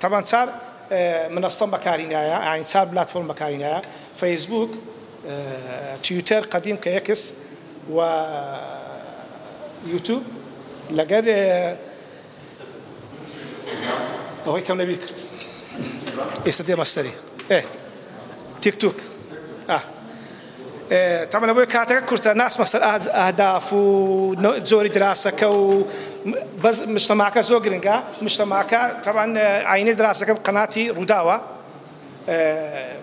طبعا صار منصة بكارينايا يعني صار بلاتفورم بكارينايا فيسبوك تويتر قديم كيكس و يوتيوب لقد هو كم نبي كرت يستدي مستري تيك توك طبعا أبوي كاتك كرت ناس مثلا أهداف وزوري دراسة كو بس مجتمعك زوجرينجا مجتمعك طبعا عيني دراسة كم قناتي روداوة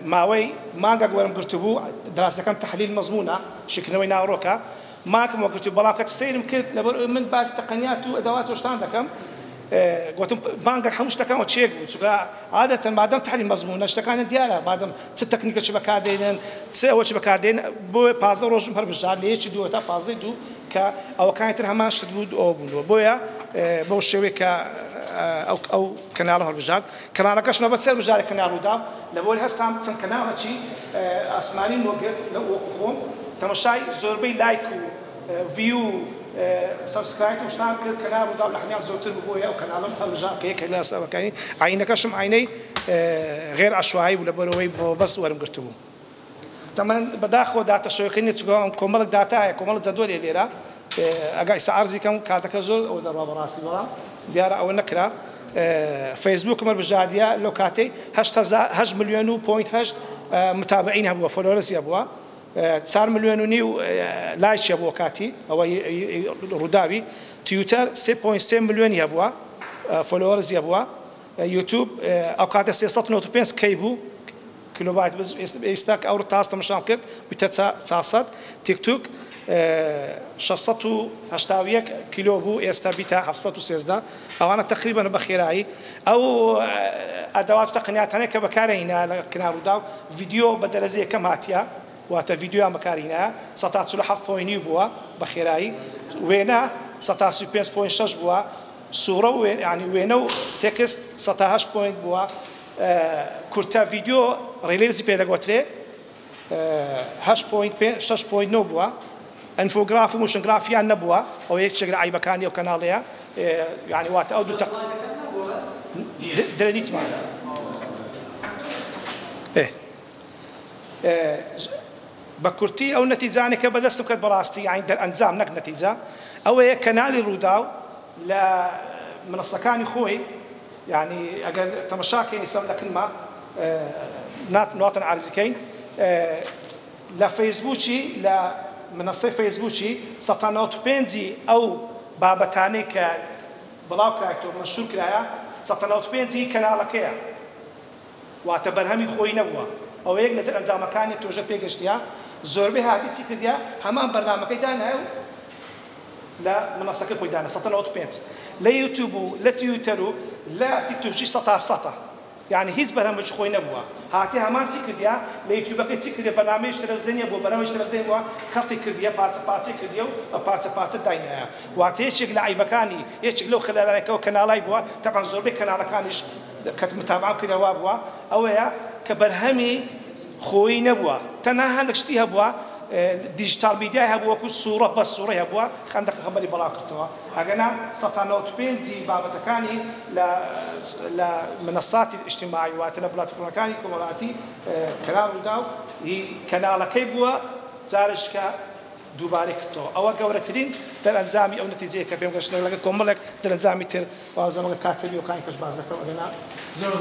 ماوي ما قاعد قرتبو دراسة كم تحليل مضمونة شكل وين أوروكا ما كم قرتبو بلا كتسير يمكن من بعض تقنيات وأدوات وشتان دكم قلت بانك حمش تكان وتشيك عادة بعدم تحليل مضمون اشتكان ديالها بعدم تتكنيك شبكة دين تسوي شبكة دين بو بازل روج مهر بجار ليش دو تا بازل دو ك أو كانت رها ما شدود أو بويا بو شبكة أو كنال مهر بجار كنال كش نبت سير بجار كنال ودا لبولي هستام تسن كنال شيء أسماني موجود لو وقفهم تمشي زوربي لايك فيو سبسكرايب وشتان كنال ودا لحنيا زورتر بويا أو كنال مهر بجار كيك لا سوا كاني عينك شم عيني غير عشوائي ولا بروي بس ورم قرتبو طبعا بداخل داتا شو كني تقول كملك داتا كملك زدول الليرة أجا سعرزي كم كاتك زول أو درب براسي برا ديار أو نكرة فيسبوك مر بجادية لوكاتي هش مليون بوينت هش متابعين هبوا فولورز يبوا صار مليون ونيو لايش يبوا كاتي أو روداوي تويتر 6.7 مليون يبوا فولورز يبوا يوتيوب أو كاتي 6 نوتبينس كيبو كيلو بايت بس يستاك أو تاسط مشان كده بتتصاصد تيك توك شصته هشتاويك كيلو بو يستبيتها حفصته سيزدا أو أنا تقريبا بخيراي أو أدوات تقنيات هناك بكارينا كنا رداو فيديو بدل زي كم هاتيا وات فيديو مكارينا سطات سلحف بويني بوا بخيراي وينا سطات سبينس بوين شش بوا صورة يعني وينو تكست سطاهش بوين بوا كورتا فيديو ريليزي بيدا قوتري هاش بوينت شش بوينت نوبوا انفوغراف وموشن جراف يا نبوا او هيك شغله اي مكان او كاناليا يعني وات او درنيت ما بكورتي او نتيجه انك بدست كد براستي يعني انزام نك نتيجه او هي كنالي روداو لا منصه كان خوي يعني اجل تمشاكي يسمى لك ما نواطن عارزكين لا فيسبوكي لا منصة فيسبوكي سطانوت بينزي أو بابتاني كبلاوكا أكتور مشهور كلايا سطانوت بينزي كنالكيا واعتبرهمي خوي نبوا أو يقلد الأنزام مكاني توجد بيجشتيا زور بها هذه تكذيا همان برنامج كيدانا لا منصة كيدانا سطانوت بينز لا يوتيوب لا تويتر لا تيك توك سطا يعني هيز برنامج خوي نبوا هاتي همان تكذيا ليوتيوب كتكذيا برنامج تلفزيوني بو برنامج تلفزيوني بو كرتي كذيا بارتي كذيا بارتي داينا واتي يشغل اي مكاني يشغلو خلال كنالاي بو طبعا زوربي كنال كانش كنت متابعه كذا وابوا او يا كبرهمي خوي نبوا تنها لكشتي هبوا ديجيتال ميديا هبوا كل صوره بس صوره هبوا خندق خبري بلاكتوا انا سطانوت بينزي بابتكاني لا منصات الاجتماعي واتنا بلاتفورم كاني كمراتي كنال داو كنال كيبوا زارشكا دوباركتو او قورترين در انزامي او نتيجه كبيم قشنا لك كملك در انزامي تر وازم كاتبي وكاين كش بازك انا زور